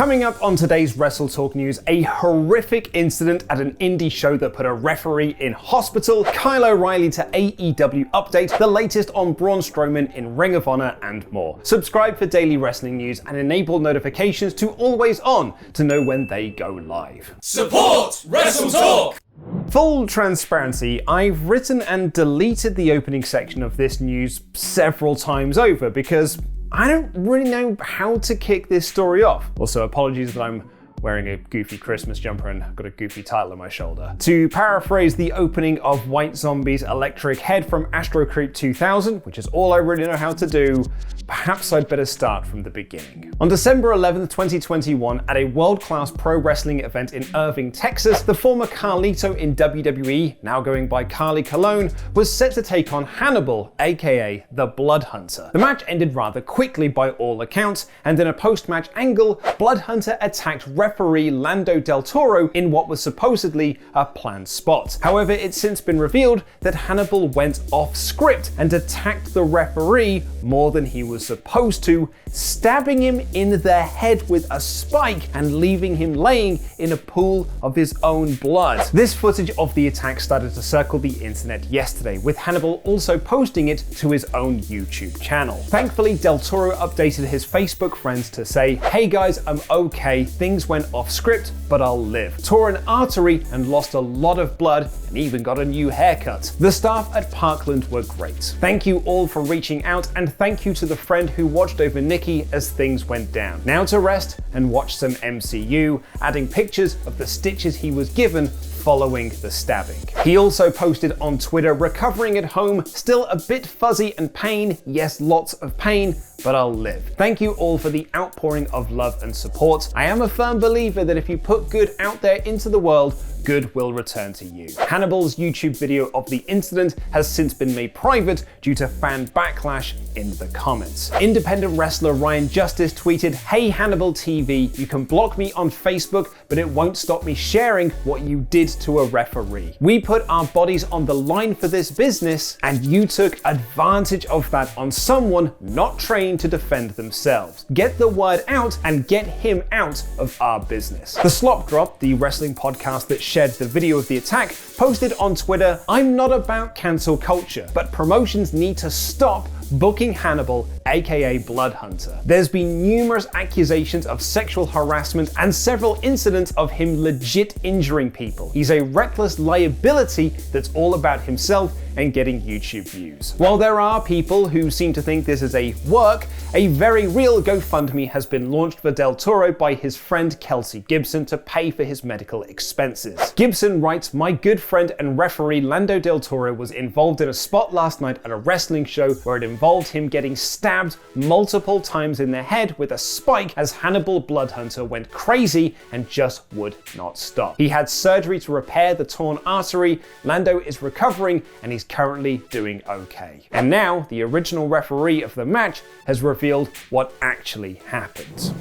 Coming up on today's Wrestle Talk news, a horrific incident at an indie show that put a referee in hospital, Kyle O'Reilly to AEW update, the latest on Braun Strowman in Ring of Honor, and more. Subscribe for daily wrestling news and enable notifications to always on to know when they go live. Support Wrestle Talk! Full transparency, I've written and deleted the opening section of this news several times over because I don't really know how to kick this story off. Also, apologies that I'm wearing a goofy Christmas jumper and got a goofy title on my shoulder. To paraphrase the opening of White Zombie's Electric Head from Astro Creep 2000, which is all I really know how to do, perhaps I'd better start from the beginning. On December 11th, 2021, at a world-class pro wrestling event in Irving, Texas, the former Carlito in WWE, now going by Carly Colon, was set to take on Hannibal, aka the Blood Hunter. The match ended rather quickly by all accounts, and in a post-match angle, Blood Hunter attacked referee Lando Del Toro in what was supposedly a planned spot. However, it's since been revealed that Hannibal went off script and attacked the referee more than he was supposed to, stabbing him in the head with a spike and leaving him laying in a pool of his own blood. This footage of the attack started to circle the internet yesterday, with Hannibal also posting it to his own YouTube channel. Thankfully, Del Toro updated his Facebook friends to say, "Hey guys, I'm okay, things went off script, but I'll live. Tore an artery and lost a lot of blood and even got a new haircut." The staff at Parkland were great. Thank you all for reaching out, and thank you to the friend who watched over Nikki as things went down. Now to rest and watch some MCU, adding pictures of the stitches he was given following the stabbing. He also posted on Twitter, "Recovering at home, still a bit fuzzy and pain, yes, lots of pain, but I'll live." Thank you all for the outpouring of love and support. I am a firm believer that if you put good out there into the world, good will return to you. Hannibal's YouTube video of the incident has since been made private due to fan backlash in the comments. Independent wrestler Ryan Justice tweeted, "Hey Hannibal TV, you can block me on Facebook, but it won't stop me sharing what you did to a referee. We put our bodies on the line for this business, and you took advantage of that on someone not trained to defend themselves. Get the word out and get him out of our business." The Slop Drop, the wrestling podcast that shared the video of the attack, posted on Twitter, "I'm not about cancel culture, but promotions need to stop booking Hannibal, aka Blood Hunter. There's been numerous accusations of sexual harassment and several incidents of him legit injuring people. He's a reckless liability that's all about himself and getting YouTube views." While there are people who seem to think this is a work, a very real GoFundMe has been launched for Del Toro by his friend Kelsey Gibson to pay for his medical expenses. Gibson writes, "My good friend and referee Lando Del Toro was involved in a spot last night at a wrestling show where it involved him getting stabbed multiple times in the head with a spike as Hannibal Blood Hunter went crazy and just would not stop. He had surgery to repair the torn artery. Lando is recovering and he's currently doing okay." And now the original referee of the match has revealed what actually happened.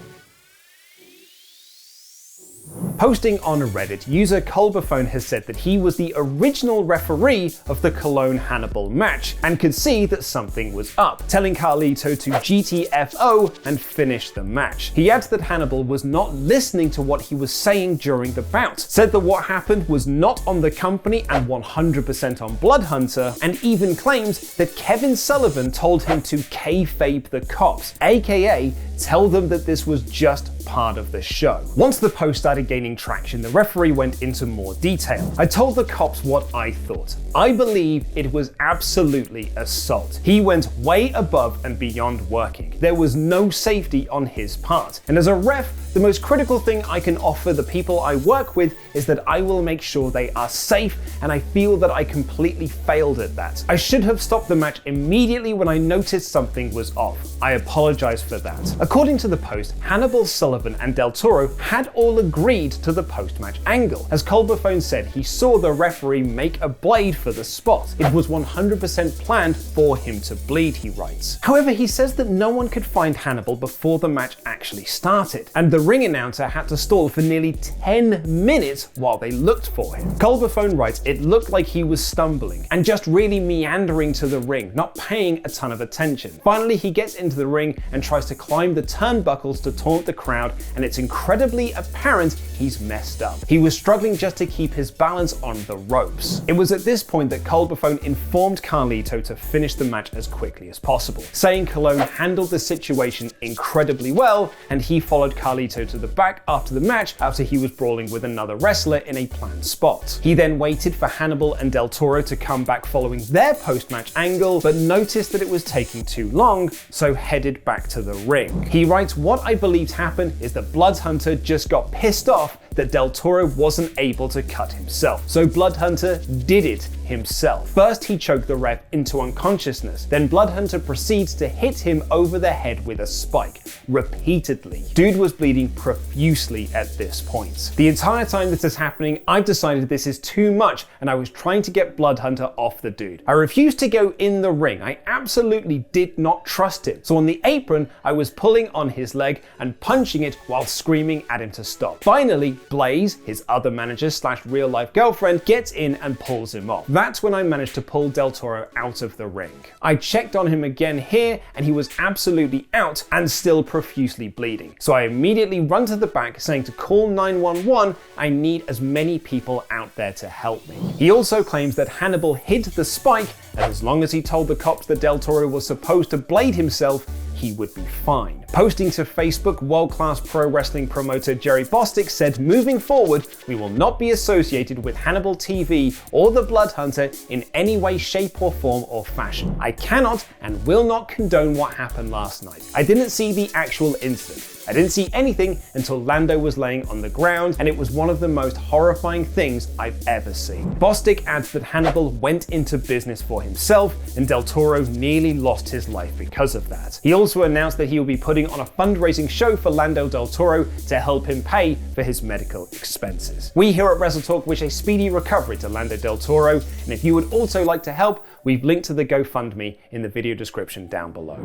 Posting on Reddit, user Culberphone has said that he was the original referee of the Cologne Hannibal match and could see that something was up, telling Carlito to GTFO and finish the match. He adds that Hannibal was not listening to what he was saying during the bout, said that what happened was not on the company and 100% on Blood Hunter, and even claims that Kevin Sullivan told him to kayfabe the cops, aka tell them that this was just part of the show. Once the post started gaining traction, the referee went into more detail. "I told the cops what I thought. I believe it was absolutely assault. He went way above and beyond working. There was no safety on his part. And as a ref, the most critical thing I can offer the people I work with is that I will make sure they are safe, and I feel that I completely failed at that. I should have stopped the match immediately when I noticed something was off. I apologize for that." According to the post, Hannibal, Sullivan, and Del Toro had all agreed to the post-match angle. As Culberphone said, he saw the referee make a blade for the spot. It was 100% planned for him to bleed, he writes. However, he says that no one could find Hannibal before the match actually started, and the The ring announcer had to stall for nearly 10 minutes while they looked for him. Cole Buffone writes, "It looked like he was stumbling and just really meandering to the ring, not paying a ton of attention. Finally, he gets into the ring and tries to climb the turnbuckles to taunt the crowd, and it's incredibly apparent he's messed up. He was struggling just to keep his balance on the ropes." It was at this point that Cole Buffone informed Carlito to finish the match as quickly as possible, saying Colon handled the situation incredibly well, and he followed Carlito to the back after the match after he was brawling with another wrestler in a planned spot. He then waited for Hannibal and Del Toro to come back following their post-match angle, but noticed that it was taking too long, so headed back to the ring. He writes, "What I believed happened is that Bloodhunter just got pissed off that Del Toro wasn't able to cut himself. So Bloodhunter did it himself. First, he choked the ref into unconsciousness. Then Bloodhunter proceeds to hit him over the head with a spike, repeatedly. Dude was bleeding profusely at this point. The entire time this is happening, I've decided this is too much, and I was trying to get Bloodhunter off the dude. I refused to go in the ring. I absolutely did not trust him. So on the apron, I was pulling on his leg and punching it while screaming at him to stop. Finally, Blaze, his other manager / real-life girlfriend, gets in and pulls him off. That's when I managed to pull Del Toro out of the ring. I checked on him again here, and he was absolutely out and still profusely bleeding. So I immediately run to the back saying to call 911, I need as many people out there to help me. He also claims that Hannibal hid the spike, and as long as he told the cops that Del Toro was supposed to blade himself, he would be fine. Posting to Facebook, world-class pro wrestling promoter Jerry Bostick said, "Moving forward, we will not be associated with Hannibal TV or the Bloodhunter in any way, shape or form or fashion. I cannot and will not condone what happened last night. I didn't see the actual incident. I didn't see anything until Lando was laying on the ground, and it was one of the most horrifying things I've ever seen." Bostick adds that Hannibal went into business for himself, and Del Toro nearly lost his life because of that. He also announced that he will be putting on a fundraising show for Lando Del Toro to help him pay for his medical expenses. We here at WrestleTalk wish a speedy recovery to Lando Del Toro, and if you would also like to help, we've linked to the GoFundMe in the video description down below.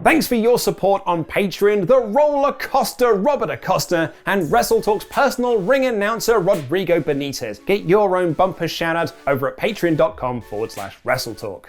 Thanks for your support on Patreon, the roller coaster Robert Acosta, and WrestleTalk's personal ring announcer Rodrigo Benitez. Get your own bumper shoutouts over at patreon.com/WrestleTalk.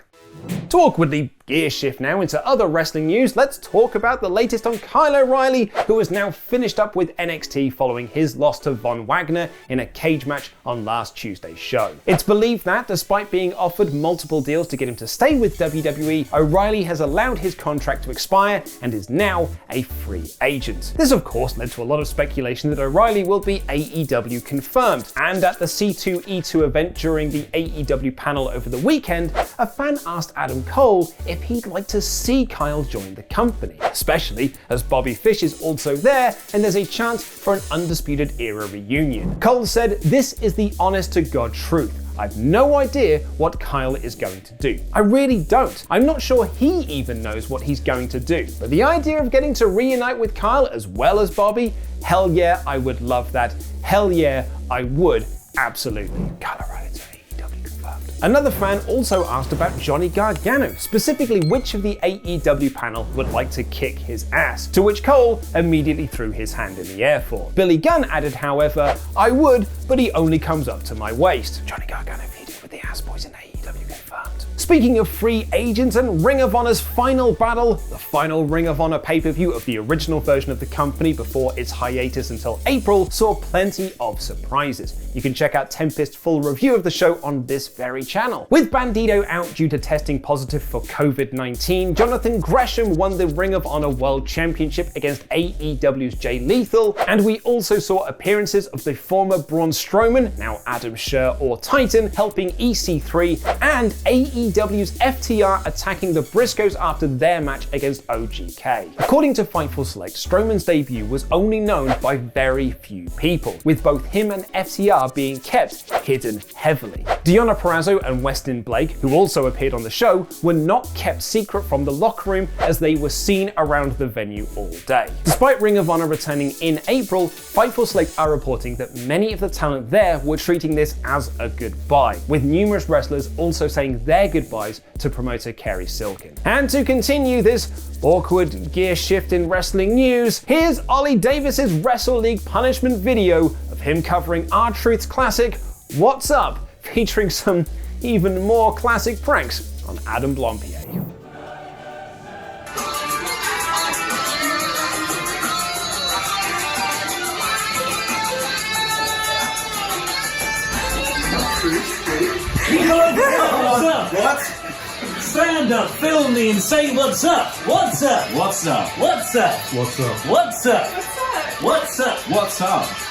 To awkwardly gear shift now into other wrestling news, let's talk about the latest on Kyle O'Reilly, who has now finished up with NXT following his loss to Von Wagner in a cage match on last Tuesday's show. It's believed that, despite being offered multiple deals to get him to stay with WWE, O'Reilly has allowed his contract to expire and is now a free agent. This of course led to a lot of speculation that O'Reilly will be AEW confirmed, and at the C2E2 event during the AEW panel over the weekend, a fan asked Adam Cole if he'd like to see Kyle join the company, especially as Bobby Fish is also there and there's a chance for an Undisputed Era reunion. Cole said, "This is the honest to God truth. I've no idea what Kyle is going to do. I really don't. I'm not sure he even knows what he's going to do. But the idea of getting to reunite with Kyle as well as Bobby, hell yeah, I would love that. Hell yeah, I would. Absolutely." Kyle O'Reilly's AEW confirmed. Another fan also asked about Johnny Gargano, specifically which of the AEW panel would like to kick his ass, to which Cole immediately threw his hand in the air for. Billy Gunn added, however, "I would, but he only comes up to my waist." Johnny Gargano feuded with the Ass Boys in AEW confirmed. Speaking of free agents and Ring of Honor's final battle, the final Ring of Honor pay-per-view of the original version of the company before its hiatus until April saw plenty of surprises. You can check out Tempest's full review of the show on this very channel. With Bandito out due to testing positive for COVID-19, Jonathan Gresham won the Ring of Honor World Championship against AEW's Jay Lethal, and we also saw appearances of the former Braun Strowman, now Adam Scherr or Titan, helping EC3, and AEW's FTR attacking the Briscoes after their match against OGK. According to Fightful Select, Strowman's debut was only known by very few people, with both him and FTR being kept hidden heavily. Deonna Purrazzo and Weston Blake, who also appeared on the show, were not kept secret from the locker room as they were seen around the venue all day. Despite Ring of Honor returning in April, Fightful Select are reporting that many of the talent there were treating this as a goodbye, with numerous wrestlers also saying their goodbye buys to promoter Kerry Silkin. And to continue this awkward gear shift in wrestling news, here's Ollie Davis's Wrestle League punishment video of him covering R-Truth's classic What's Up, featuring some even more classic pranks on Adam Blampied. What? Stand up, film me and say what's up. What's up? What's up? What's up? What's up? What's up? What's up? What's up? What's up?